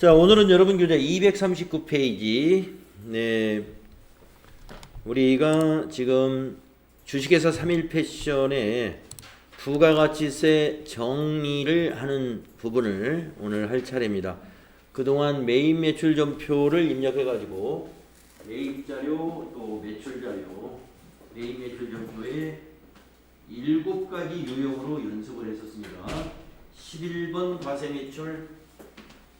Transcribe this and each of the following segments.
자, 오늘은 여러분 교재 239페이지. 네. 우리가 지금 주식회사 3일 패션의 부가가치세 정리를 하는 부분을 오늘 할 차례입니다. 그동안 매입 매출 전표를 입력해 가지고 매입 자료 또 매출 자료, 매입 매출 전표에 7가지 유형으로 연습을 했었습니다. 11번 과세 매출,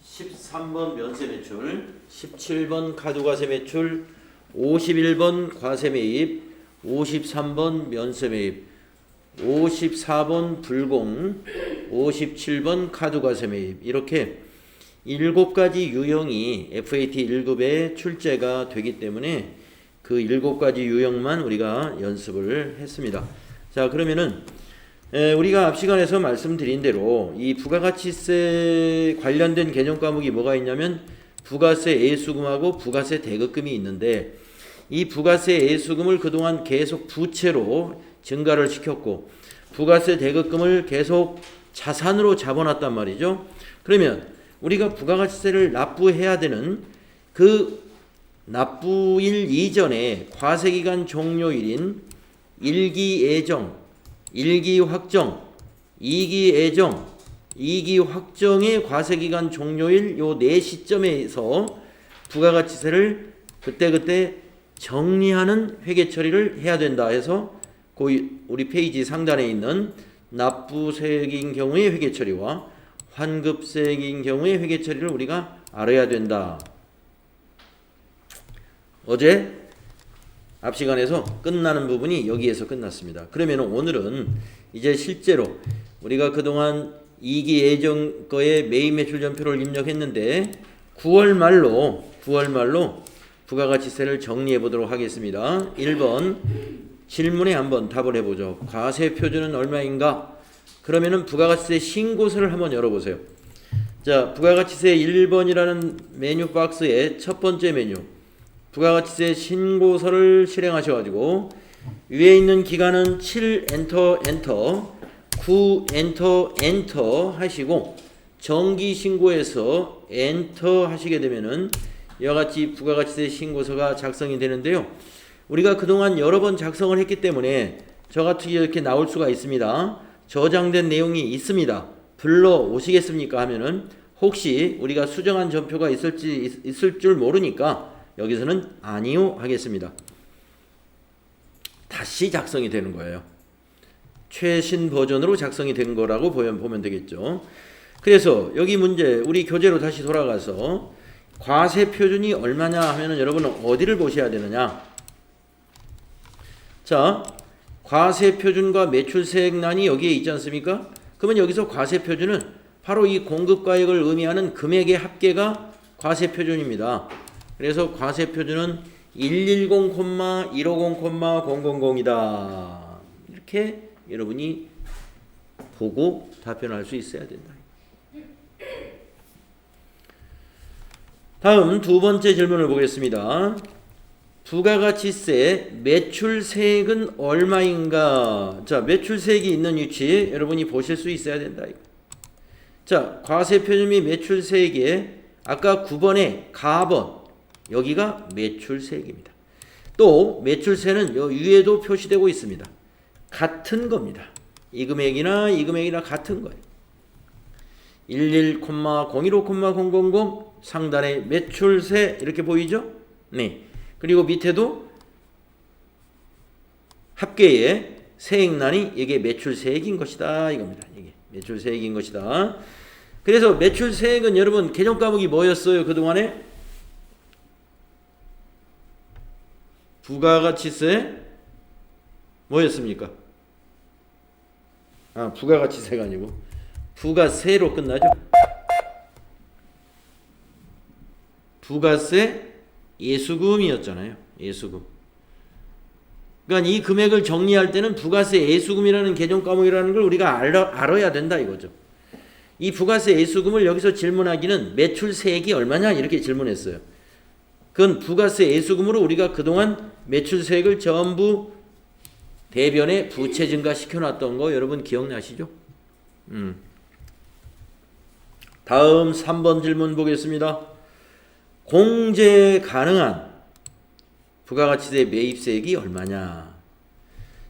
13번 면세 매출, 17번 카드 과세 매출, 51번 과세 매입, 53번 면세 매입, 54번 불공, 57번 카드 과세 매입, 이렇게 7가지 유형이 FAT 1급에 출제가 되기 때문에 그 7가지 유형만 우리가 연습을 했습니다. 자, 그러면은 우리가 앞 시간에서 말씀드린 대로 이 부가가치세 관련된 개념 과목이 뭐가 있냐면 부가세 애수금하고 부가세 대급금이 있는데, 이 부가세 애수금을 그동안 계속 부채로 증가를 시켰고 부가세 대급금을 계속 자산으로 잡아놨단 말이죠. 그러면 우리가 부가가치세를 납부해야 되는 그 납부일 이전에 과세기간 종료일인 1기 예정, 1기 확정, 2기 예정, 2기 확정의 과세기간 종료일 요 4시점에서 부가가치세를 그때그때 정리하는 회계 처리를 해야 된다 해서 우리 페이지 상단에 있는 납부세액인 경우의 회계 처리와 환급세액인 경우의 회계 처리를 우리가 알아야 된다. 어제 앞 시간에서 끝나는 부분이 여기에서 끝났습니다. 그러면 오늘은 이제 실제로 우리가 그동안 2기 예정 거에 매입 매출 전표를 입력했는데 9월 말로 부가가치세를 정리해 보도록 하겠습니다. 1번 질문에 한번 답을 해보죠. 과세 표준은 얼마인가? 그러면은 부가가치세 신고서를 한번 열어보세요. 자, 부가가치세 1번이라는 메뉴 박스의 첫 번째 메뉴, 부가가치세 신고서를 실행하셔가지고 위에 있는 기간은 7 엔터 엔터, 9 엔터 엔터 하시고 정기 신고에서 엔터 하시게 되면은 이와 같이 부가가치세 신고서가 작성이 되는데요. 우리가 그동안 여러 번 작성을 했기 때문에 저 같은 게 이렇게 나올 수가 있습니다. 저장된 내용이 있습니다. 불러 오시겠습니까 하면은 혹시 우리가 수정한 전표가 있을 줄 모르니까 여기서는 아니요 하겠습니다. 다시 작성이 되는 거예요. 최신 버전으로 작성이 된 거라고 보면 되겠죠. 그래서 여기 문제, 우리 교재로 다시 돌아가서 과세 표준이 얼마냐 하면은 여러분은 어디를 보셔야 되느냐? 자, 과세 표준과 매출세액란이 여기에 있지 않습니까? 그러면 여기서 과세 표준은 바로 이 공급가액을 의미하는 금액의 합계가 과세 표준입니다. 그래서 과세 표준은 110,150,000이다. 이렇게 여러분이 보고 답변할 수 있어야 된다. 다음 두 번째 질문을 보겠습니다. 부가가치세 매출세액은 얼마인가? 자, 매출세액이 있는 위치 여러분이 보실 수 있어야 된다. 자, 과세표준 및 매출세액에 아까 9번에 가번, 여기가 매출세액입니다. 또 매출세는 요 위에도 표시되고 있습니다. 같은 겁니다. 이 금액이나 이 금액이나 같은 거예요. 11,015,000 상단에 매출세 이렇게 보이죠? 네. 그리고 밑에도 합계의 세액란이 이게 매출세액인 것이다 이겁니다. 이게 매출세액인 것이다. 그래서 매출세액은 여러분 개념 과목이 뭐였어요? 그동안에 부가가치세 뭐였습니까? 부가가치세가 아니고 부가세로 끝나죠. 부가세 예수금이었잖아요. 예수금. 그러니까 이 금액을 정리할 때는 부가세 예수금이라는 개념 과목이라는 걸 우리가 알아야 된다 이거죠. 이 부가세 예수금을 여기서 질문하기는 매출세액이 얼마냐 이렇게 질문했어요. 그건 부가세 예수금으로 우리가 그동안 매출세액을 전부 대변에 부채 증가 시켜놨던 거 여러분 기억나시죠? 다음 3번 질문 보겠습니다. 공제 가능한 부가가치세 매입세액이 얼마냐?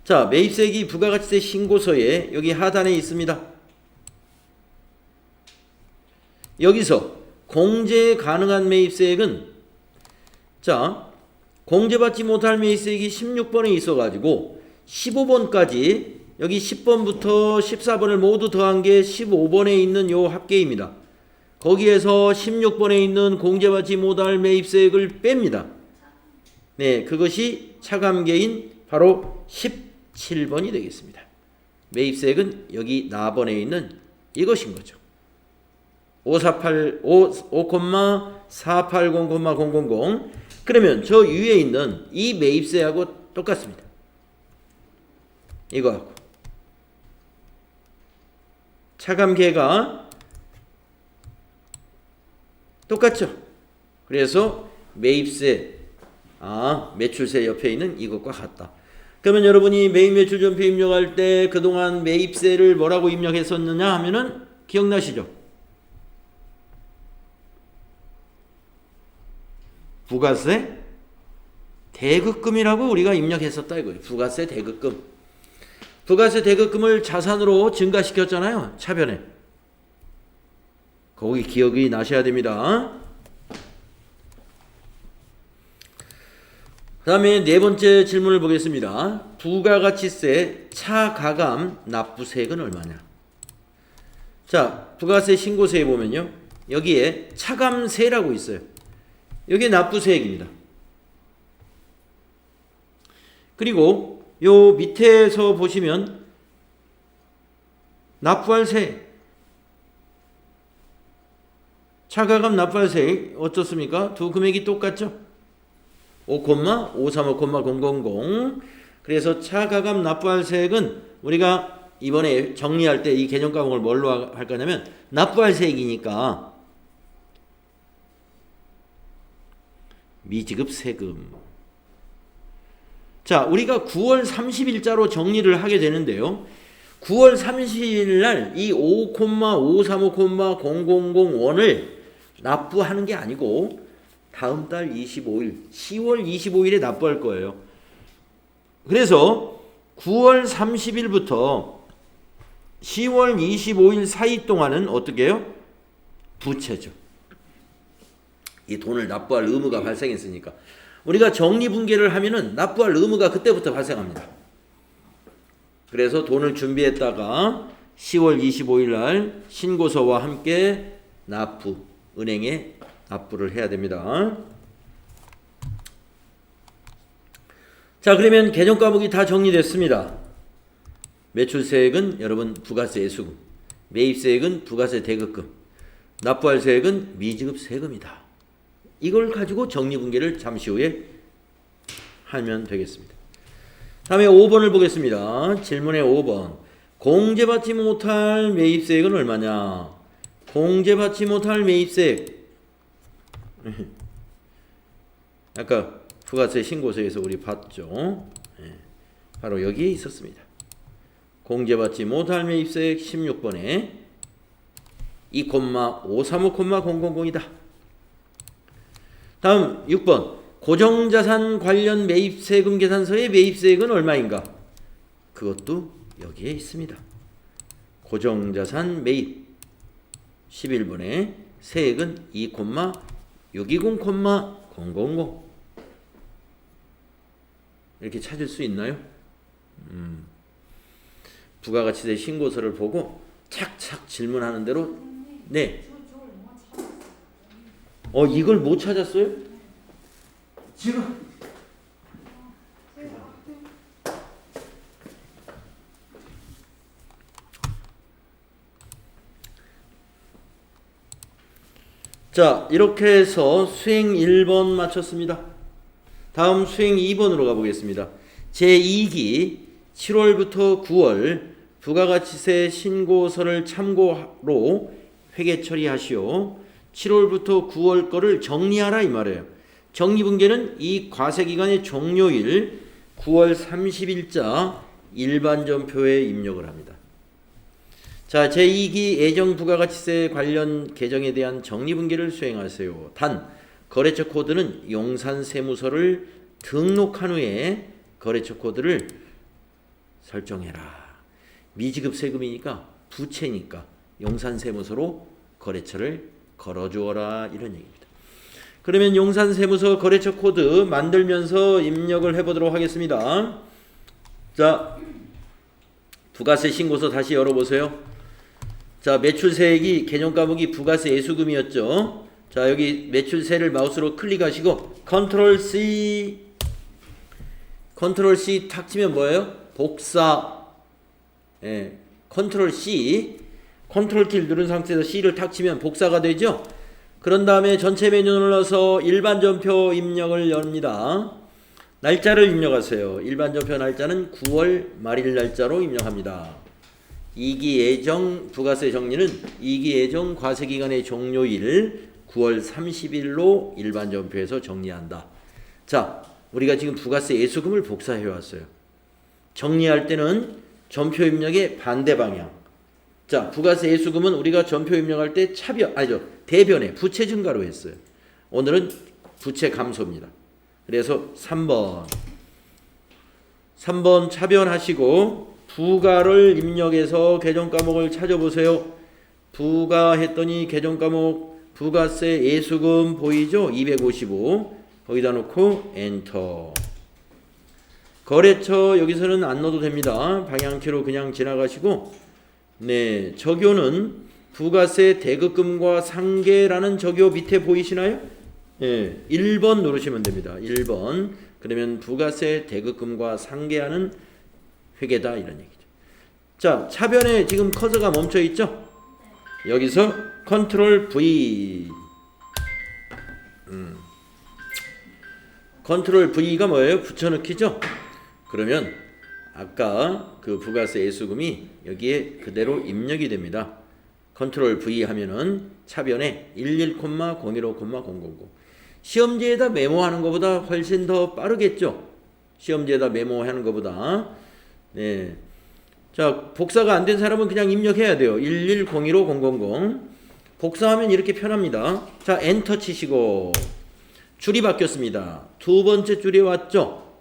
자, 매입세액이 부가가치세 신고서에 여기 하단에 있습니다. 여기서 공제 가능한 매입세액은, 자, 공제받지 못할 매입세액이 16번에 있어가지고 15번까지 여기 10번부터 14번을 모두 더한 게 15번에 있는 요 합계입니다. 거기에서 16번에 있는 공제받지 못할 매입세액을 뺍니다. 네, 그것이 차감계인 바로 17번이 되겠습니다. 매입세액은 여기 나번에 있는 이것인 거죠. 5,480,000. 그러면 저 위에 있는 이 매입세하고 똑같습니다. 이거하고 차감계가 똑같죠. 그래서 매입세, 매출세 옆에 있는 이것과 같다. 그러면 여러분이 매입매출전표 입력할 때 그동안 매입세를 뭐라고 입력했었느냐 하면은 기억나시죠? 부가세 대급금이라고 우리가 입력했었다 이거예요. 부가세 대급금. 부가세 대급금을 자산으로 증가시켰잖아요. 차변에. 거기 기억이 나셔야 됩니다. 그 다음에 네 번째 질문을 보겠습니다. 부가가치세 차가감 납부세액은 얼마냐? 자, 부가세 신고서에 보면요. 여기에 차감세라고 있어요. 여기에 납부세액입니다. 그리고 요 밑에서 보시면 납부할 세액, 차가감 납부할 세액 어떻습니까? 두 금액이 똑같죠? 5,535,000. 그래서 차가감 납부할 세액은 우리가 이번에 정리할 때 이 개념 과목을 뭘로 할 거냐면 납부할 세액이니까 미지급 세금. 자, 우리가 9월 30일자로 정리를 하게 되는데요. 9월 30일 날 이 5,535,000원을 납부하는 게 아니고 다음 달 25일, 10월 25일에 납부할 거예요. 그래서 9월 30일부터 10월 25일 사이 동안은 어떻게 해요? 부채죠. 이 돈을 납부할 의무가 발생했으니까. 우리가 정리분계를 하면은 납부할 의무가 그때부터 발생합니다. 그래서 돈을 준비했다가 10월 25일 날 신고서와 함께 은행에 납부를 해야 됩니다. 자, 그러면 개념 과목이 다 정리됐습니다. 매출세액은 여러분 부가세 예수금, 매입세액은 부가세 대급금, 납부할 세액은 미지급 세금이다. 이걸 가지고 정리분계를 잠시 후에 하면 되겠습니다. 다음에 5번을 보겠습니다. 질문의 5번. 공제받지 못할 매입세액은 얼마냐? 공제받지 못할 매입세액. 아까 부가세 신고서에서 우리 봤죠. 바로 여기에 있었습니다. 공제받지 못할 매입세액 16번에 2,535,000이다. 다음 6번. 고정자산 관련 매입세금 계산서의 매입세액은 얼마인가? 그것도 여기에 있습니다. 고정자산 매입 11번에 세액은 2,620,000 이렇게 찾을 수 있나요? 부가가치세 신고서를 보고 착착 질문하는 대로. 네. 이걸 못 찾았어요? 지금 자, 이렇게 해서 수행 1번 마쳤습니다. 다음 수행 2번으로 가보겠습니다. 제2기 7월부터 9월 부가가치세 신고서를 참고로 회계 처리하시오. 7월부터 9월 거를 정리하라 이 말이에요. 정리분계는 이 과세기간의 종료일 9월 30일자 일반전표에 입력을 합니다. 자, 제2기 예정 부가가치세 관련 계정에 대한 정리분계를 수행하세요. 단, 거래처 코드는 용산세무서를 등록한 후에 거래처 코드를 설정해라. 미지급 세금이니까 부채니까 용산세무서로 거래처를 걸어주어라, 이런 얘기입니다. 그러면 용산세무서 거래처 코드 만들면서 입력을 해보도록 하겠습니다. 자, 부가세 신고서 다시 열어보세요. 자, 매출세액이 개념 과목이 부가세 예수금이었죠. 자, 여기 매출세를 마우스로 클릭하시고 컨트롤 C 탁 치면 뭐예요? 복사. 예, 컨트롤 C, 컨트롤 키를 누른 상태에서 C를 탁 치면 복사가 되죠. 그런 다음에 전체 메뉴 눌러서 일반 전표 입력을 엽니다. 날짜를 입력하세요. 일반 전표 날짜는 9월 말일 날짜로 입력합니다. 2기 예정 부가세 정리는 2기 예정 과세기간의 종료일 9월 30일로 일반 전표에서 정리한다. 자, 우리가 지금 부가세 예수금을 복사해 왔어요. 정리할 때는 전표 입력의 반대 방향. 자, 부가세 예수금은 우리가 전표 입력할 때 대변에 부채 증가로 했어요. 오늘은 부채 감소입니다. 그래서 3번 차변하시고 부가를 입력해서 계정 과목을 찾아보세요. 부가 했더니 계정 과목 부가세 예수금 보이죠? 255. 거기다 놓고 엔터. 거래처 여기서는 안 넣어도 됩니다. 방향키로 그냥 지나가시고, 네, 적요는 부가세 대급금과 상계라는 적요 밑에 보이시나요? 네, 1번 누르시면 됩니다. 1번. 그러면 부가세 대급금과 상계하는 회계다, 이런 얘기죠. 자, 차변에 지금 커서가 멈춰 있죠? 여기서 컨트롤 V. 컨트롤 V가 뭐예요? 붙여넣기죠? 그러면 아까 그 부가세 예수금이 여기에 그대로 입력이 됩니다. 컨트롤 V 하면은 차변에 11,015,000. 시험지에다 메모하는 것보다 훨씬 더 빠르겠죠? 시험지에다 메모하는 것보다. 네. 자, 복사가 안 된 사람은 그냥 입력해야 돼요. 11,015,000. 복사하면 이렇게 편합니다. 자, 엔터 치시고 줄이 바뀌었습니다. 두 번째 줄이 왔죠?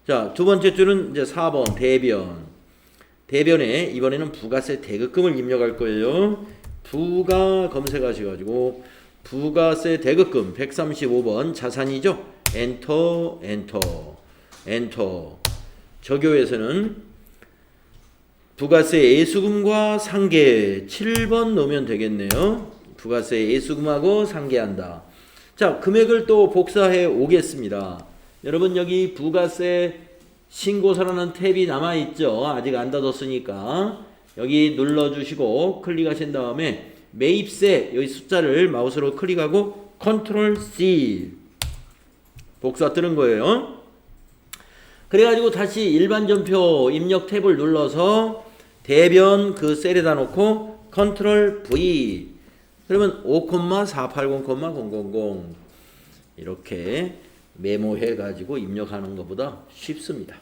자, 두 번째 줄은 이제 4번 대변. 대변에 이번에는 부가세 대급금을 입력할 거예요. 부가 검색하셔가지고 부가세 대급금 135번 자산이죠? 엔터. 적요에서는 부가세 예수금과 상계 7번 넣으면 되겠네요. 부가세 예수금하고 상계한다. 자, 금액을 또 복사해 오겠습니다. 여러분, 여기 부가세 신고서라는 탭이 남아있죠. 아직 안 닫았으니까 여기 눌러주시고 클릭하신 다음에 매입세 여기 숫자를 마우스로 클릭하고 컨트롤 C 복사 뜨는 거예요. 그래가지고 다시 일반 전표 입력 탭을 눌러서 대변 그 셀에다 놓고 컨트롤 V 그러면 5,480,000 이렇게 메모해 가지고 입력하는 것보다 쉽습니다.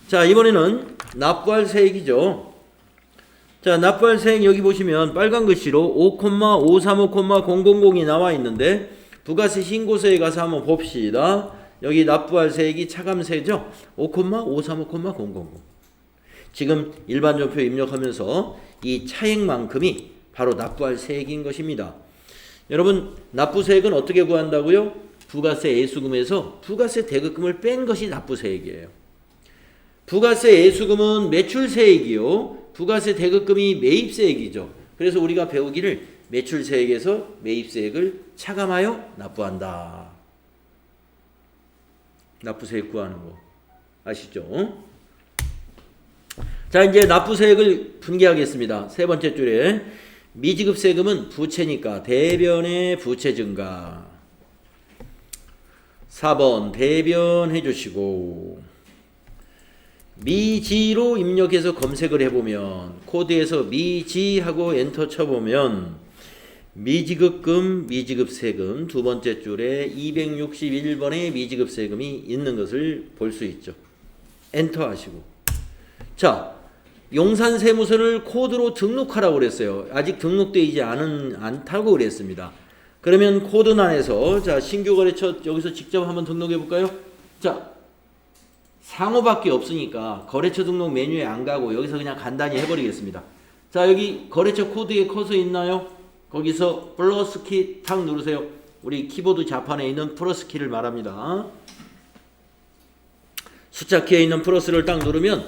자, 이번에는 납부할 세액이죠. 자, 납부할 세액 여기 보시면 빨간 글씨로 5,535,000이 나와 있는데 부가세 신고서에 가서 한번 봅시다. 여기 납부할 세액이 차감세죠. 5,535,000. 지금 일반 전표 입력하면서 이 차액만큼이 바로 납부할 세액인 것입니다. 여러분, 납부세액은 어떻게 구한다고요? 부가세 예수금에서 부가세 대급금을 뺀 것이 납부세액이에요. 부가세 예수금은 매출세액이요. 부가세 대급금이 매입세액이죠. 그래서 우리가 배우기를 매출세액에서 매입세액을 차감하여 납부한다. 납부세액 구하는 거 아시죠? 자, 이제 납부세액을 분개하겠습니다. 세 번째 줄에 미지급세금은 부채니까 대변의 부채 증가. 4번 대변해 주시고 미지로 입력해서 검색을 해보면 코드에서 미지하고 엔터 쳐보면 미지급금, 미지급세금 두 번째 줄에 261번에 미지급세금이 있는 것을 볼 수 있죠. 엔터 하시고. 자, 용산세무서를 코드로 등록하라고 그랬어요. 아직 등록되지 않다고 그랬습니다. 그러면 코드란에서 자, 신규 거래처 여기서 직접 한번 등록해 볼까요? 자, 상호밖에 없으니까 거래처 등록 메뉴에 안 가고 여기서 그냥 간단히 해버리겠습니다. 자, 여기 거래처 코드에 커서 있나요? 거기서 플러스 키 탁 누르세요. 우리 키보드 좌판에 있는 플러스 키를 말합니다. 숫자 키에 있는 플러스를 딱 누르면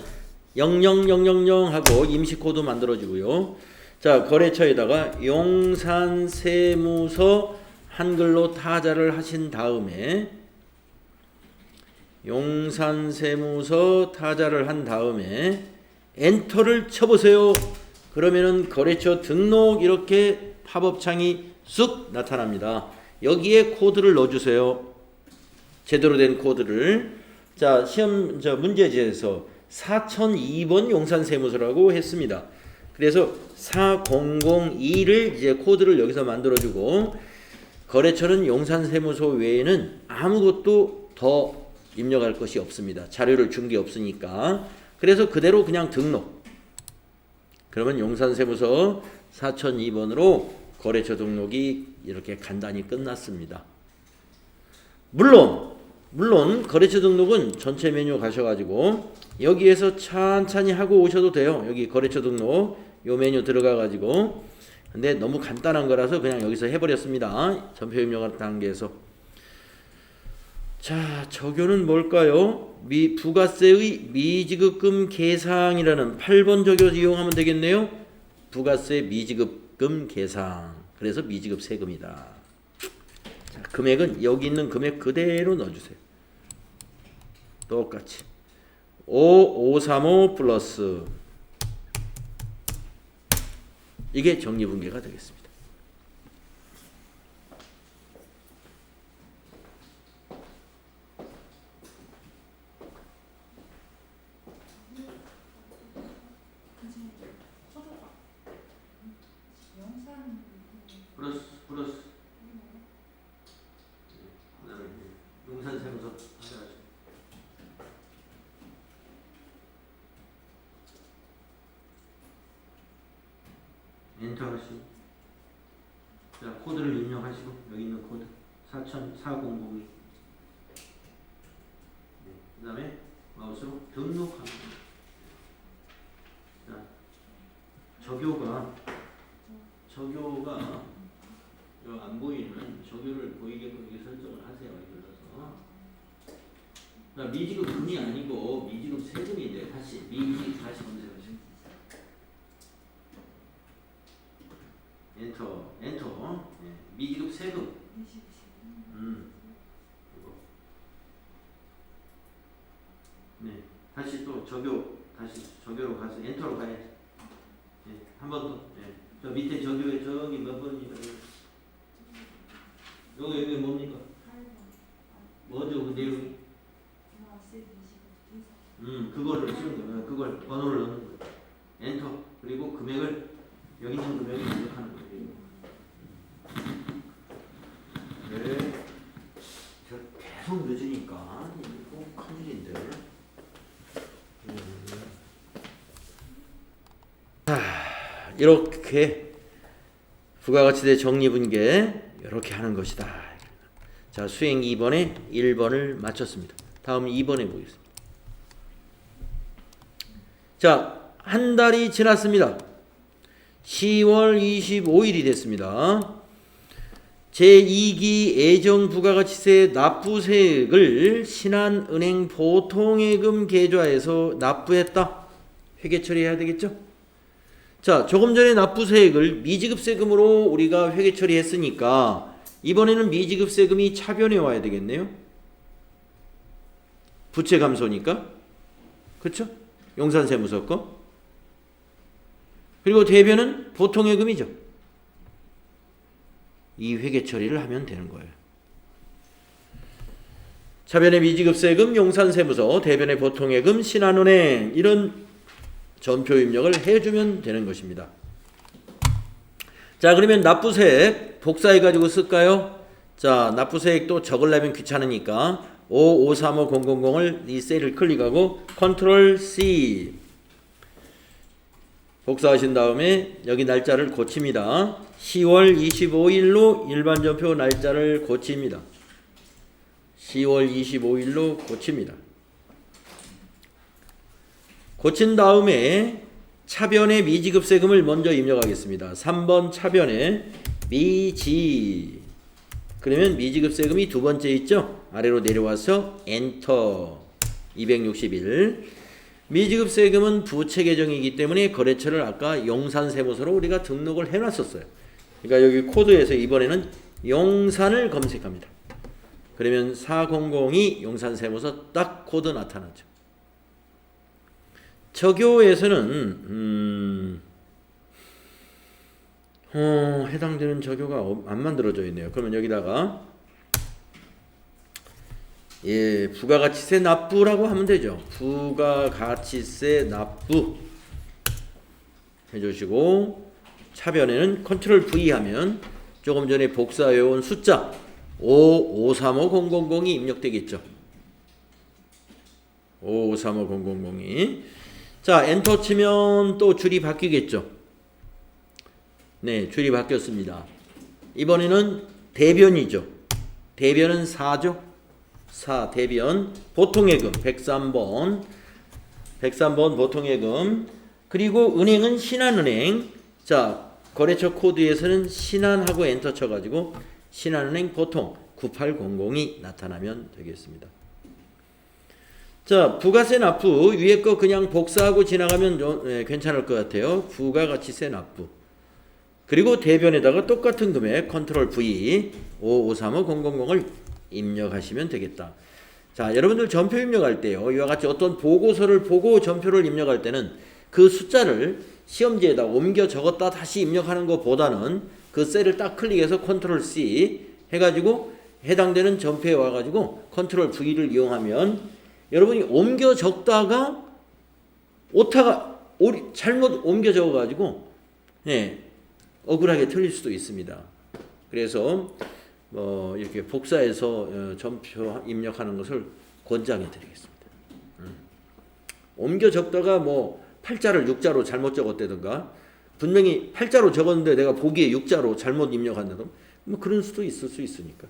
00000 하고 임시 코드 만들어지고요. 자, 거래처에다가 용산세무서 한글로 타자를 하신 다음에 용산세무서 타자를 한 다음에 엔터를 쳐보세요. 그러면은 거래처 등록 이렇게 팝업 창이 쑥 나타납니다. 여기에 코드를 넣어주세요. 제대로 된 코드를. 자, 시험 문제지에서 4002번 용산세무서라고 했습니다. 그래서 4002를 이제 코드를 여기서 만들어주고 거래처는 용산세무서 외에는 아무것도 더 입력할 것이 없습니다. 자료를 준 게 없으니까. 그래서 그대로 그냥 등록. 그러면 용산세무서 4002번으로 거래처 등록이 이렇게 간단히 끝났습니다. 물론 거래처 등록은 전체 메뉴 가셔가지고 여기에서 천천히 하고 오셔도 돼요. 여기 거래처 등록 요 메뉴 들어가가지고. 근데 너무 간단한 거라서 그냥 여기서 해버렸습니다. 전표 입력하는 단계에서. 자, 적요는 뭘까요? 부가세의 미지급금 계상이라는 8번 적요 이용하면 되겠네요. 부가세 미지급금 계상. 그래서 미지급 세금이다. 자, 금액은 여기 있는 금액 그대로 넣어주세요. 똑같이 5535 플러스 이게 정리분계가 되겠습니다. 플러스 그다음에 용산세무서 엔터 하시고 자, 코드를 입력하시고 여기 있는 코드 4002 그 다음에 마우스로 등록합니다. 자, 적요가 안 보이는 적요를 보이게끔 이렇게 설정을 하세요. 눌러서. 자, 미지급금이 아니고 미지급 세금인데 다시 다시 검색하시고 엔터. 네. 미지급 세금. 이거. 네. 다시 또 다시 적요로 가서 엔터로 가야지. 네. 한 번 더. 네. 저 밑에 적요에 저기 몇 번입니까? 여기 뭡니까? 뭐죠 그 내용이? 그거를 쓰는 거예요. 그걸 번호를 넣는 거예요. 엔터. 그리고 금액을 여기 있는 금액을 입력하는 거예요. 네. 저 계속 늦으니까 이거 큰일인데. 자, 이렇게 부가가치세 정리분계 이렇게 하는 것이다. 자, 수행 2번에 1번을 마쳤습니다. 다음 2번에 보겠습니다. 자, 한 달이 지났습니다. 10월 25일이 됐습니다. 제2기 예정부가가치세 납부세액을 신한은행 보통예금 계좌에서 납부했다. 회계 처리해야 되겠죠? 자, 조금 전에 납부세액을 미지급세금으로 우리가 회계 처리했으니까 이번에는 미지급세금이 차변에 와야 되겠네요. 부채 감소니까. 그렇죠? 용산세무서 거. 그리고 대변은 보통예금이죠. 이 회계 처리를 하면 되는 거예요. 차변의 미지급세금 용산세무서, 대변의 보통예금 신한은행 이런 전표 입력을 해주면 되는 것입니다. 자, 그러면 납부세액 복사해가지고 쓸까요? 자, 납부세액도 적으려면 귀찮으니까 5535000을 이 셀을 클릭하고 컨트롤 C 복사하신 다음에 여기 날짜를 고칩니다. 10월 25일로 일반전표 날짜를 고칩니다. 10월 25일로 고칩니다. 고친 다음에 차변에 미지급세금을 먼저 입력하겠습니다. 3번 차변에 미지. 그러면 미지급세금이 두 번째 있죠? 아래로 내려와서 엔터 261. 미지급세금은 부채 계정이기 때문에 거래처를 아까 용산세무서로 우리가 등록을 해놨었어요. 그러니까 여기 코드에서 이번에는 용산을 검색합니다. 그러면 400이 용산세무서 딱 코드 나타나죠. 저교에서는 해당되는 저교가 안 만들어져 있네요. 그러면 여기다가 부가가치세 납부라고 하면 되죠. 부가가치세 납부 해주시고 차변에는 컨트롤 V 하면 조금 전에 복사해온 숫자 5535000이 입력되겠죠. 5535000이 자, 엔터 치면 또 줄이 바뀌겠죠. 네, 줄이 바뀌었습니다. 이번에는 대변이죠. 대변은 4죠. 4 대변 보통예금 103번 보통예금. 그리고 은행은 신한은행. 자, 거래처 코드에서는 신한하고 엔터 쳐가지고 신한은행 보통 9800이 나타나면 되겠습니다. 자, 부가세 납부 위에 거 그냥 복사하고 지나가면 괜찮을 것 같아요. 부가가치세 납부. 그리고 대변에다가 똑같은 금액 컨트롤 V 5535000을 입력하시면 되겠다. 자, 여러분들 전표 입력할 때요. 이와 같이 어떤 보고서를 보고 전표를 입력할 때는 그 숫자를 시험지에다 옮겨 적었다 다시 입력하는 것보다는 그 셀을 딱 클릭해서 컨트롤 C 해가지고 해당되는 전표에 와가지고 컨트롤 V를 이용하면 여러분이 옮겨 적다가 오타가 잘못 옮겨 적어가지고 억울하게 틀릴 수도 있습니다. 그래서 이렇게 복사해서 전표 입력하는 것을 권장해 드리겠습니다. 옮겨 적다가 8자를 6자로 잘못 적었다든가 분명히 8자로 적었는데 내가 보기에 6자로 잘못 입력한다든가 그런 수도 있을 수 있으니까.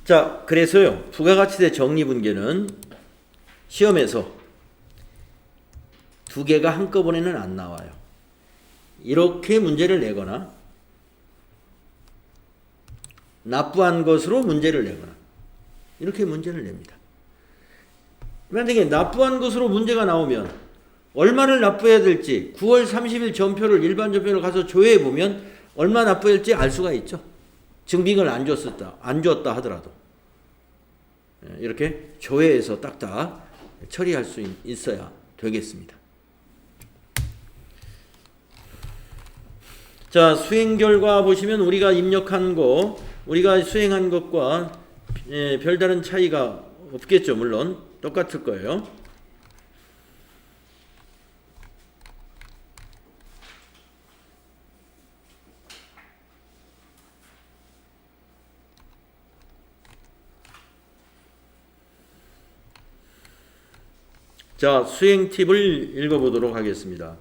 자, 그래서요. 부가가치세 정리분계는 시험에서 두 개가 한꺼번에는 안 나와요. 이렇게 문제를 내거나 납부한 것으로 문제를 내거나 이렇게 문제를 냅니다. 만약에 납부한 것으로 문제가 나오면 얼마를 납부해야 될지 9월 30일 전표를 일반 전표를 가서 조회해 보면 얼마 납부해야 할지 알 수가 있죠. 증빙을 안 줬다 하더라도 이렇게 조회해서 딱딱 처리할 수 있어야 되겠습니다. 자, 수행 결과 보시면 우리가 입력한 거, 우리가 수행한 것과 별다른 차이가 없겠죠. 물론 똑같을 거예요. 자, 수행 팁을 읽어보도록 하겠습니다.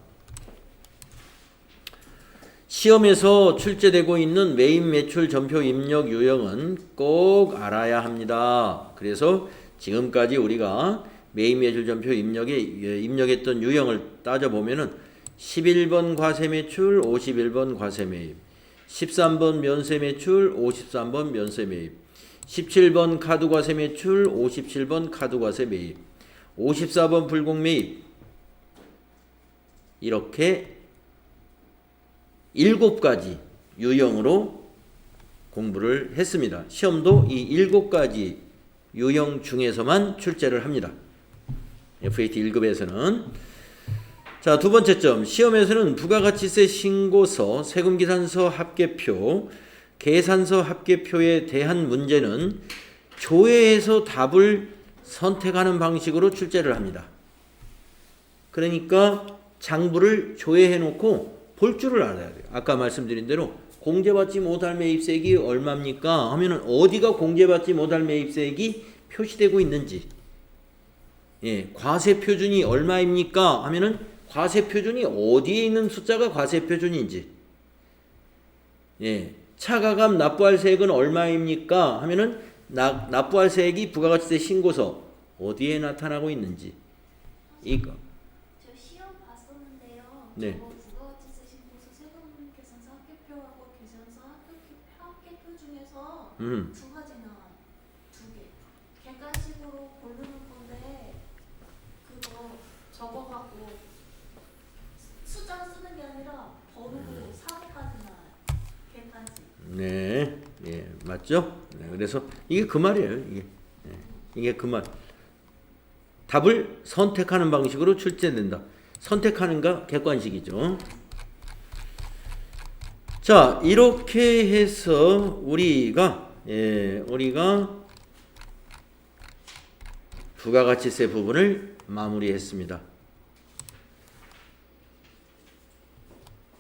시험에서 출제되고 있는 매입 매출 전표 입력 유형은 꼭 알아야 합니다. 그래서 지금까지 우리가 매입 매출 전표 입력했던 유형을 따져보면은 11번 과세 매출, 51번 과세 매입, 13번 면세 매출, 53번 면세 매입, 17번 카드 과세 매출, 57번 카드 과세 매입, 54번 불공 매입, 이렇게 7가지 유형으로 공부를 했습니다. 시험도 이 7가지 유형 중에서만 출제를 합니다. FAT 1급에서는. 자, 두 번째 점. 시험에서는 부가가치세 신고서, 세금계산서 합계표, 계산서 합계표에 대한 문제는 조회해서 답을 선택하는 방식으로 출제를 합니다. 그러니까 장부를 조회해 놓고 볼 줄을 알아야 돼요. 아까 말씀드린 대로 공제받지 못할 매입세액이 얼마입니까? 하면은 어디가 공제받지 못할 매입세액이 표시되고 있는지, 예, 과세 표준이 얼마입니까? 하면은 과세 표준이 어디에 있는 숫자가 과세 표준인지, 예, 차가감 납부할 세액은 얼마입니까? 하면은 납부할 세액이 부가가치세 신고서 어디에 나타나고 있는지, 이거. 저 시험 봤었는데요. 네. 저거 부가가치세 신고서 세금 계산서 합계표하고 계산서 합계표 중에서 두 가지 나와요. 두 개. 객관식으로 고르는 건데 그거 적어갖고 숫자 쓰는 게 아니라 번호로 4개까지 나와요. 객관식. 네, 예, 맞죠? 네, 그래서 이게 그 말이에요. 이게 그 말. 답을 선택하는 방식으로 출제된다. 선택하는가 객관식이죠. 자, 이렇게 해서 우리가 부가가치세 부분을 마무리했습니다.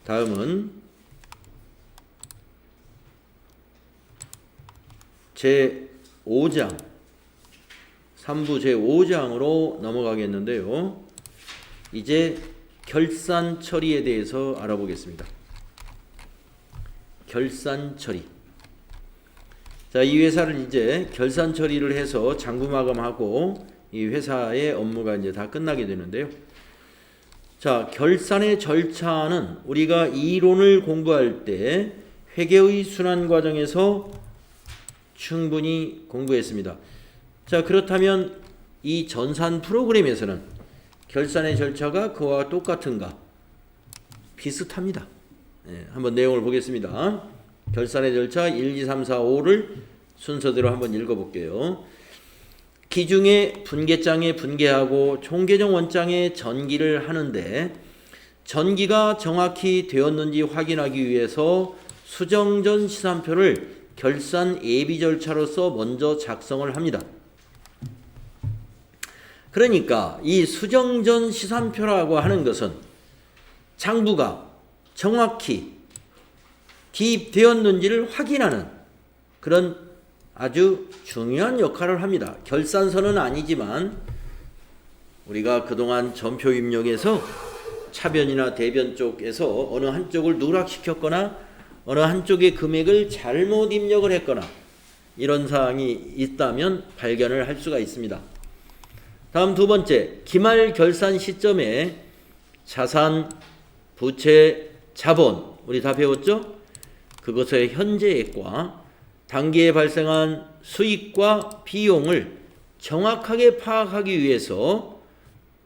다음은 제5장 3부 제5장으로 넘어가겠는데요. 이제 결산 처리에 대해서 알아보겠습니다. 결산 처리. 자, 이 회사를 이제 결산 처리를 해서 장부 마감하고 이 회사의 업무가 이제 다 끝나게 되는데요. 자, 결산의 절차는 우리가 이론을 공부할 때 회계의 순환 과정에서 충분히 공부했습니다. 자, 그렇다면 이 전산 프로그램에서는 결산의 절차가 그와 똑같은가? 비슷합니다. 네, 한번 내용을 보겠습니다. 결산의 절차 1, 2, 3, 4, 5를 순서대로 한번 읽어볼게요. 기중의 분계장에 분계하고 총계정 원장에 전기를 하는데 전기가 정확히 되었는지 확인하기 위해서 수정전 시산표를 결산 예비 절차로서 먼저 작성을 합니다. 그러니까 이 수정전 시산표라고 하는 것은 장부가 정확히 기입되었는지를 확인하는 그런 아주 중요한 역할을 합니다. 결산서는 아니지만 우리가 그동안 전표 입력에서 차변이나 대변 쪽에서 어느 한쪽을 누락시켰거나 어느 한쪽의 금액을 잘못 입력을 했거나 이런 사항이 있다면 발견을 할 수가 있습니다. 다음 두 번째, 기말 결산 시점에 자산, 부채, 자본 우리 다 배웠죠? 그것의 현재액과 당기에 발생한 수익과 비용을 정확하게 파악하기 위해서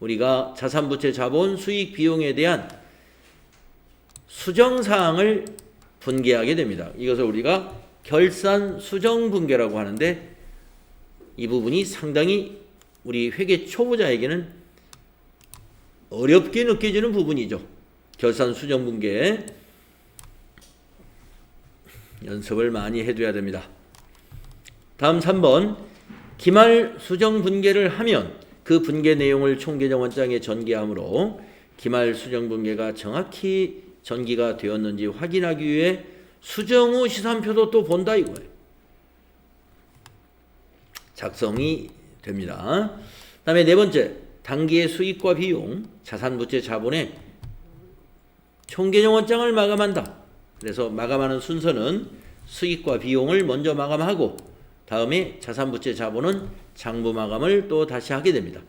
우리가 자산, 부채, 자본, 수익, 비용에 대한 수정사항을 분계하게 됩니다. 이것을 우리가 결산 수정 분계라고 하는데 이 부분이 상당히 우리 회계 초보자에게는 어렵게 느껴지는 부분이죠. 결산 수정 분계 연습을 많이 해둬야 됩니다. 다음 3번 기말 수정 분계를 하면 그 분계 내용을 총계정 원장에 전개하므로 기말 수정 분계가 정확히 전기가 되었는지 확인하기 위해 수정 후 시산표도 또 본다 이거예요. 작성이 됩니다. 다음에 네 번째, 당기의 수익과 비용, 자산, 부채, 자본의 총계정 원장을 마감한다. 그래서 마감하는 순서는 수익과 비용을 먼저 마감하고 다음에 자산, 부채, 자본은 장부 마감을 또 다시 하게 됩니다.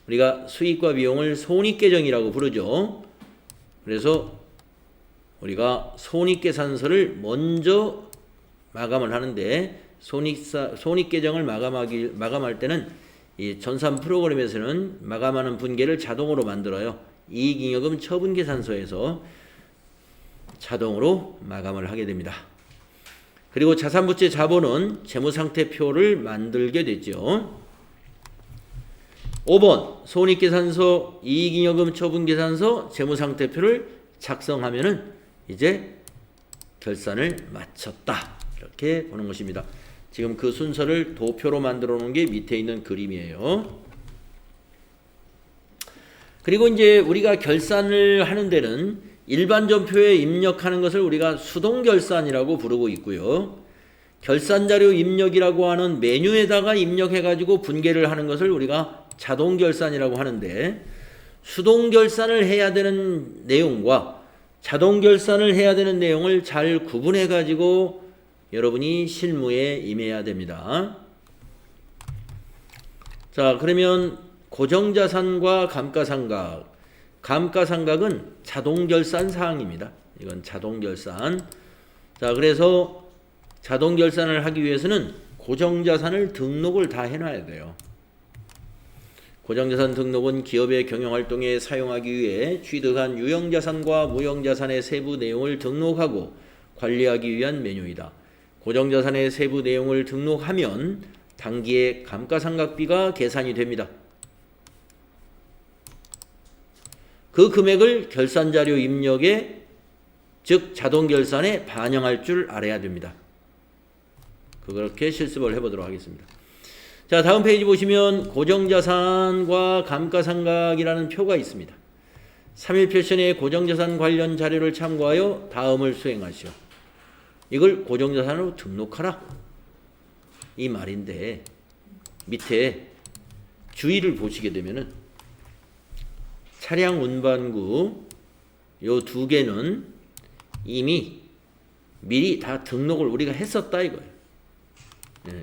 우리가 수익과 비용을 손익계정이라고 부르죠. 그래서 우리가 손익계산서를 먼저 마감을 하는데 손익계정을 마감할 때는 이 전산 프로그램에서는 마감하는 분계를 자동으로 만들어요. 이익잉여금 처분계산서에서 자동으로 마감을 하게 됩니다. 그리고 자산부채 자본은 재무상태표를 만들게 되죠. 5번 손익계산서, 이익잉여금 처분계산서, 재무상태표를 작성하면은 이제 결산을 마쳤다. 이렇게 보는 것입니다. 지금 그 순서를 도표로 만들어 놓은 게 밑에 있는 그림이에요. 그리고 이제 우리가 결산을 하는 데는 일반 전표에 입력하는 것을 우리가 수동 결산이라고 부르고 있고요. 결산 자료 입력이라고 하는 메뉴에다가 입력해 가지고 분계를 하는 것을 우리가 자동 결산이라고 하는데, 수동 결산을 해야 되는 내용과 자동 결산을 해야 되는 내용을 잘 구분해 가지고 여러분이 실무에 임해야 됩니다. 자, 그러면 고정자산과 감가상각. 감가상각은 자동결산 사항입니다. 이건 자동결산. 자, 그래서 자동결산을 하기 위해서는 고정자산을 등록을 다 해놔야 돼요. 고정자산 등록은 기업의 경영활동에 사용하기 위해 취득한 유형자산과 무형자산의 세부 내용을 등록하고 관리하기 위한 메뉴이다. 고정자산의 세부 내용을 등록하면 당기의 감가상각비가 계산이 됩니다. 그 금액을 결산자료 입력에, 즉 자동결산에 반영할 줄 알아야 됩니다. 그렇게 실습을 해보도록 하겠습니다. 자, 다음 페이지 보시면 고정자산과 감가상각이라는 표가 있습니다. 3일 표션의 고정자산 관련 자료를 참고하여 다음을 수행하시오. 이걸 고정자산으로 등록하라, 이 말인데, 밑에 주의를 보시게 되면은 차량 운반구 요 두 개는 이미 미리 다 등록을 우리가 했었다 이거예요.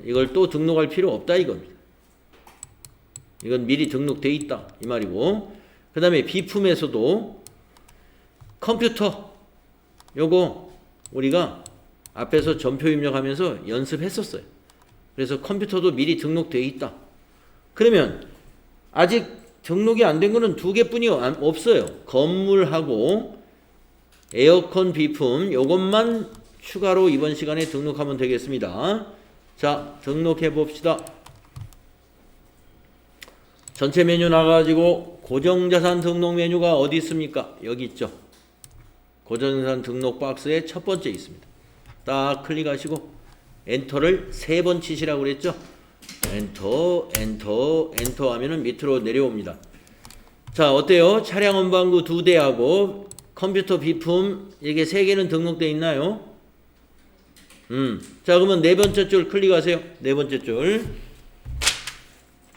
이걸 또 등록할 필요 없다 이겁니다. 이건 미리 등록돼 있다 이 말이고, 그 다음에 비품에서도 컴퓨터 요거 우리가 앞에서 전표 입력하면서 연습했었어요. 그래서 컴퓨터도 미리 등록돼 있다. 그러면 아직 등록이 안 된 거는 두 개뿐이 없어요. 건물하고 에어컨 비품 요것만 추가로 이번 시간에 등록하면 되겠습니다. 자, 등록해 봅시다. 전체 메뉴 나가가지고 고정자산 등록 메뉴가 어디 있습니까? 여기 있죠. 고정자산 등록 박스에 첫 번째 있습니다. 딱 클릭하시고 엔터를 3번 치시라고 그랬죠. 엔터, 엔터, 엔터 하면은 밑으로 내려옵니다. 자, 어때요? 차량 운반구 2대하고 컴퓨터 비품 이게 3개는 등록되어 있나요? 자, 그러면 4번째 줄 클릭하세요. 4번째 줄.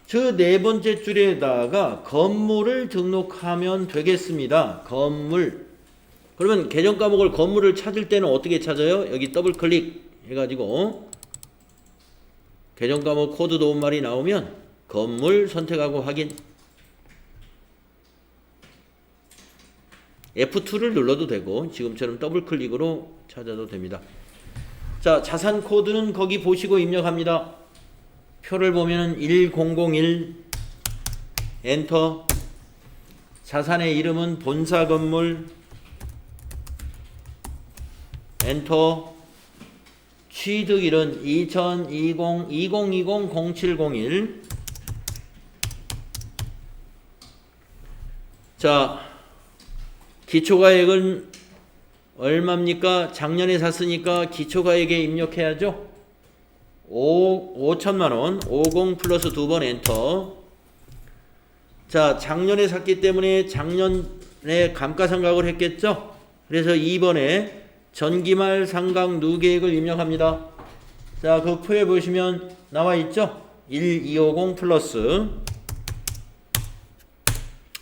저 4번째 줄에다가 건물을 등록하면 되겠습니다. 건물. 그러면 계정 과목을 건물을 찾을 때는 어떻게 찾아요? 여기 더블 클릭 해가지고 계정 과목 코드 도움말이 나오면 건물 선택하고 확인. F2를 눌러도 되고 지금처럼 더블 클릭으로 찾아도 됩니다. 자, 자산 코드는 거기 보시고 입력합니다. 표를 보면은 1001 엔터. 자산의 이름은 본사 건물 엔터. 취득일은 2020-0701. 자, 기초가액은 얼마입니까? 작년에 샀으니까 기초가액에 입력해야죠. 5천만원 50 플러스 2번 엔터. 자, 작년에 샀기 때문에 작년에 감가상각을 했겠죠. 그래서 2번에 전기말 상각 누계액을 입력합니다. 자, 그 표에 보시면 나와 있죠. 1250 플러스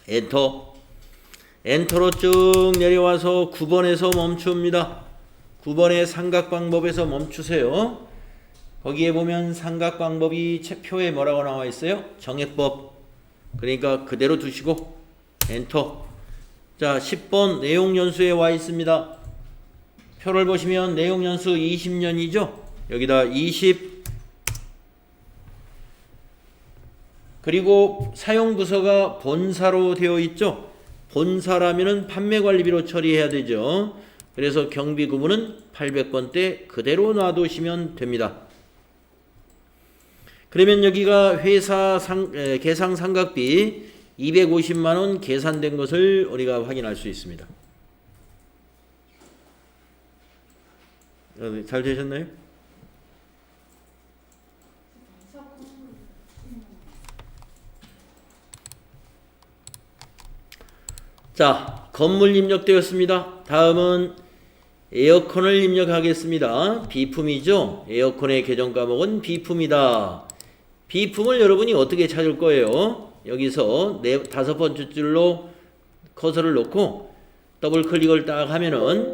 엔터. 엔터로 쭉 내려와서 9번에서 멈춥니다. 9번의 상각 방법에서 멈추세요. 거기에 보면 상각 방법이 표에 뭐라고 나와 있어요? 정액법. 그러니까 그대로 두시고 엔터. 자, 10번 내용 연수에 와 있습니다. 표를 보시면 내용 연수 20년이죠. 여기다 20. 그리고 사용 부서가 본사로 되어 있죠. 본사라면은 판매관리비로 처리해야 되죠. 그래서 경비 구분은 800번대 그대로 놔두시면 됩니다. 그러면 여기가 회사 계상 상각비 250만원 계산된 것을 우리가 확인할 수 있습니다. 잘 되셨나요? 자, 건물 입력되었습니다. 다음은 에어컨을 입력하겠습니다. 비품이죠. 에어컨의 계정 과목은 비품이다. 비품을 여러분이 어떻게 찾을 거예요? 여기서 다섯 번째 줄로 커서를 놓고 더블 클릭을 딱 하면은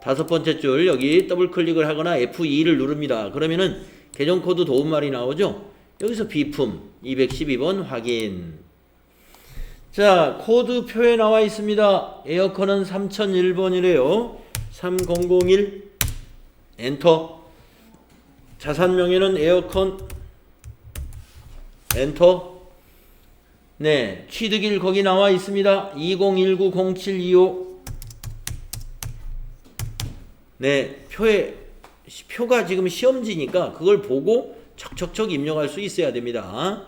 다섯 번째 줄 여기 더블 클릭을 하거나 F2를 누릅니다. 그러면은 계정 코드 도움말이 나오죠. 여기서 비품 212번 확인. 자, 코드표에 나와 있습니다. 에어컨은 3001번이래요. 3001 엔터. 자산명의는 에어컨 엔터. 네, 취득일 거기 나와 있습니다. 20190725. 네, 표가 지금 시험지니까 그걸 보고 척척척 입력할 수 있어야 됩니다.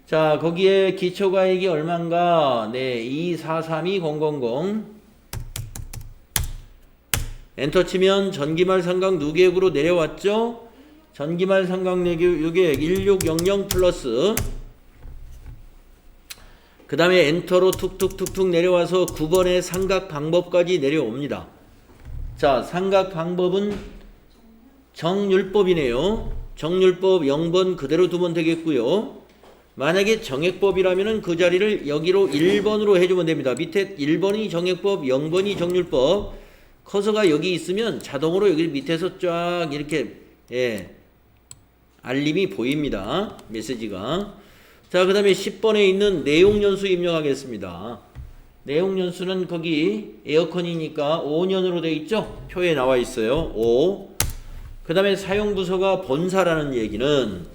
자, 거기에 기초가액이 얼마인가? 네, 243200. 엔터 치면 전기말 상각 누계액으로 내려왔죠? 전기말 상각 누계액 1600 플러스. 그 다음에 엔터로 툭툭툭툭 내려와서 9번의 상각 방법까지 내려옵니다. 자, 상각 방법은 정률법이네요. 정률법 0번 그대로 두면 되겠고요. 만약에 정액법이라면 그 자리를 여기로 1번으로 해주면 됩니다. 밑에 1번이 정액법, 0번이 정률법. 커서가 여기 있으면 자동으로 여기 밑에서 쫙 이렇게 알림이 보입니다. 메시지가. 자, 그 다음에 10번에 있는 내용연수 입력하겠습니다. 내용연수는 거기 에어컨이니까 5년으로 되어 있죠? 표에 나와 있어요. 5. 그 다음에 사용부서가 본사라는 얘기는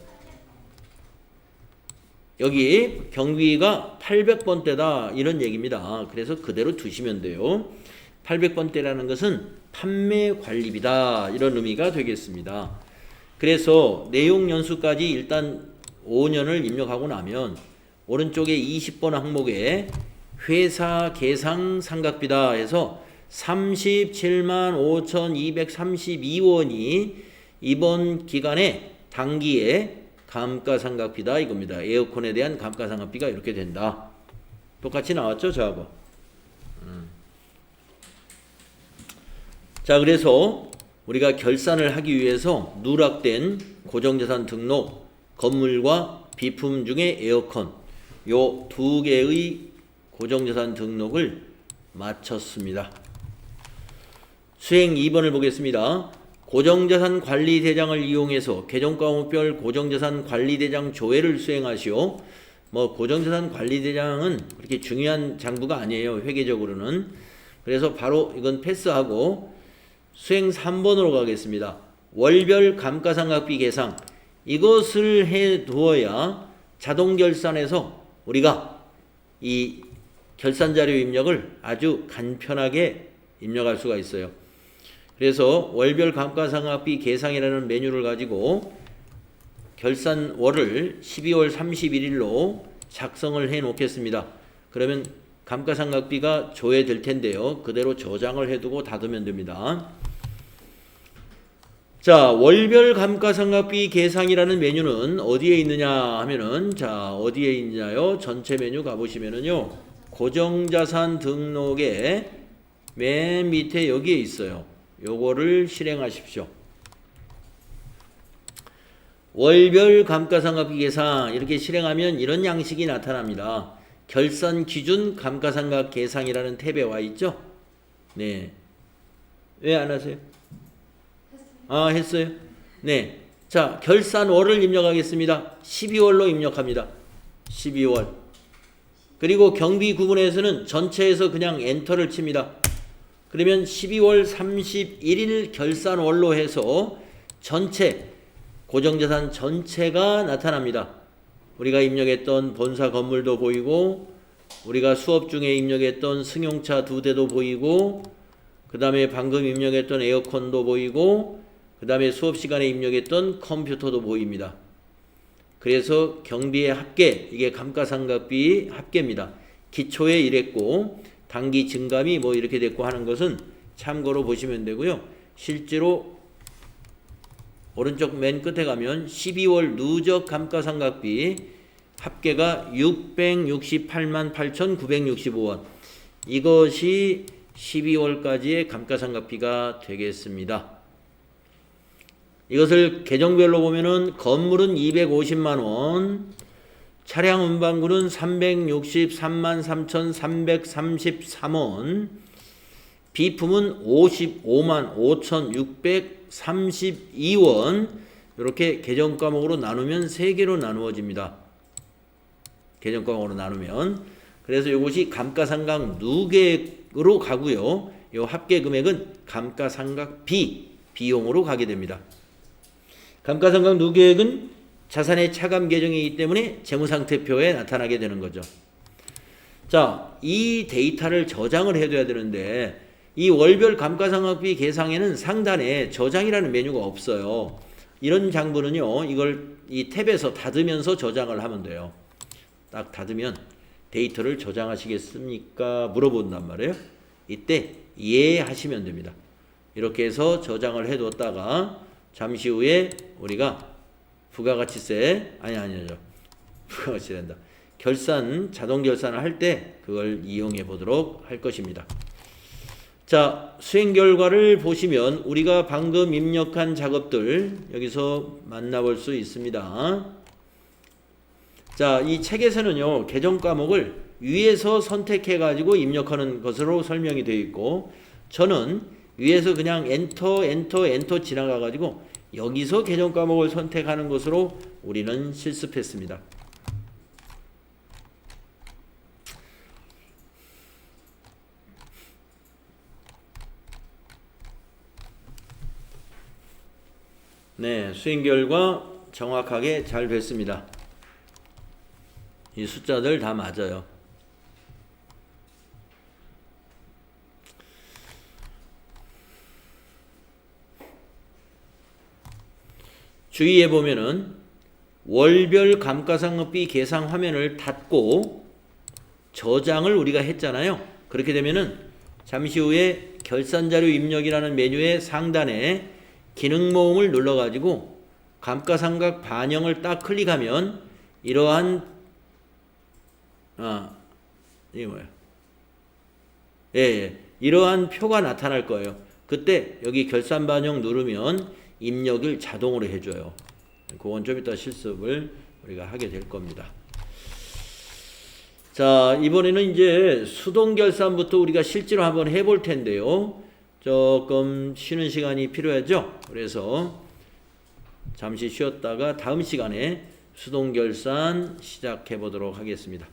여기 경비가 800번대다 이런 얘기입니다. 그래서 그대로 두시면 돼요. 800번대라는 것은 판매관리비다 이런 의미가 되겠습니다. 그래서 내용연수까지 일단 5년을 입력하고 나면 오른쪽에 20번 항목에 회사 계상 상각비다 해서 375,232원이 이번 기간에 당기에 감가상각비다 이겁니다. 에어컨에 대한 감가상각비가 이렇게 된다. 똑같이 나왔죠 저하고. 자, 그래서 우리가 결산을 하기 위해서 누락된 고정자산 등록 건물과 비품 중에 에어컨 요 두 개의 고정자산 등록을 마쳤습니다. 수행 2번을 보겠습니다. 고정자산 관리대장을 이용해서 계정과목별 고정자산 관리대장 조회를 수행하시오. 고정자산 관리대장은 그렇게 중요한 장부가 아니에요. 회계적으로는. 그래서 바로 이건 패스하고 수행 3번으로 가겠습니다. 월별 감가상각비 계상. 이것을 해 두어야 자동결산에서 우리가 이 결산자료 입력을 아주 간편하게 입력할 수가 있어요. 그래서 월별 감가상각비 계상이라는 메뉴를 가지고 결산월을 12월 31일로 작성을 해 놓겠습니다. 그러면 감가상각비가 조회될 텐데요. 그대로 저장을 해두고 닫으면 됩니다. 자, 월별 감가상각비 계상이라는 메뉴는 어디에 있느냐 하면은, 자, 어디에 있냐요? 전체 메뉴 가보시면은요, 고정자산 등록의 맨 밑에 여기에 있어요. 요거를 실행하십시오. 월별 감가상각비 계상 이렇게 실행하면 이런 양식이 나타납니다. 결산 기준 감가상각 계상이라는 탭에 와 있죠? 네. 왜 안 하세요? 했어요? 네. 자, 결산월을 입력하겠습니다. 12월로 입력합니다. 12월. 그리고 경비 구분에서는 전체에서 그냥 엔터를 칩니다. 그러면 12월 31일 결산월로 해서 전체, 고정자산 전체가 나타납니다. 우리가 입력했던 본사 건물도 보이고, 우리가 수업 중에 입력했던 승용차 2대도 보이고, 그 다음에 방금 입력했던 에어컨도 보이고, 그 다음에 수업 시간에 입력했던 컴퓨터도 보입니다. 그래서 경비의 합계, 이게 감가상각비 합계입니다. 기초에 이랬고 단기 증감이 이렇게 됐고 하는 것은 참고로 보시면 되고요. 실제로 오른쪽 맨 끝에 가면 12월 누적 감가상각비 합계가 668만 8,965원. 이것이 12월까지의 감가상각비가 되겠습니다. 이것을 계정별로 보면은 건물은 250만 원, 차량 운반구는 363만 3,333원, 비품은 55만 5,632원. 이렇게 계정 과목으로 나누면 3개로 나누어집니다. 계정 과목으로 나누면. 그래서 이것이 감가상각 누계로 가고요. 이 합계 금액은 감가상각 비용으로 가게 됩니다. 감가상각 누계액은 자산의 차감 계정이기 때문에 재무상태표에 나타나게 되는 거죠. 자, 이 데이터를 저장을 해둬야 되는데 이 월별 감가상각비 계상에는 상단에 저장이라는 메뉴가 없어요. 이런 장부는요, 이걸 이 탭에서 닫으면서 저장을 하면 돼요. 딱 닫으면 데이터를 저장하시겠습니까? 물어본단 말이에요. 이때 예 하시면 됩니다. 이렇게 해서 저장을 해뒀다가 잠시 후에 우리가 부가가치세 아니죠. 부가가치세란다. 결산, 자동 결산을 할 때 그걸 이용해 보도록 할 것입니다. 자, 수행 결과를 보시면 우리가 방금 입력한 작업들 여기서 만나볼 수 있습니다. 자, 이 책에서는요, 계정 과목을 위에서 선택해 가지고 입력하는 것으로 설명이 되어 있고, 저는 위에서 그냥 엔터 지나가 가지고 여기서 계정 과목을 선택하는 것으로 우리는 실습했습니다. 네, 수행 결과 정확하게 잘 됐습니다. 이 숫자들 다 맞아요. 주의해 보면은 월별 감가상각비 계상 화면을 닫고 저장을 우리가 했잖아요. 그렇게 되면은 잠시 후에 결산자료 입력이라는 메뉴의 상단에 기능 모음을 눌러가지고 감가상각 반영을 딱 클릭하면 이러한 이게 뭐야? 이러한 표가 나타날 거예요. 그때 여기 결산 반영 누르면 입력을 자동으로 해줘요. 그건 좀 이따 실습을 우리가 하게 될 겁니다. 자, 이번에는 이제 수동 결산부터 우리가 실제로 한번 해볼 텐데요. 조금 쉬는 시간이 필요하죠. 그래서 잠시 쉬었다가 다음 시간에 수동 결산 시작해 보도록 하겠습니다.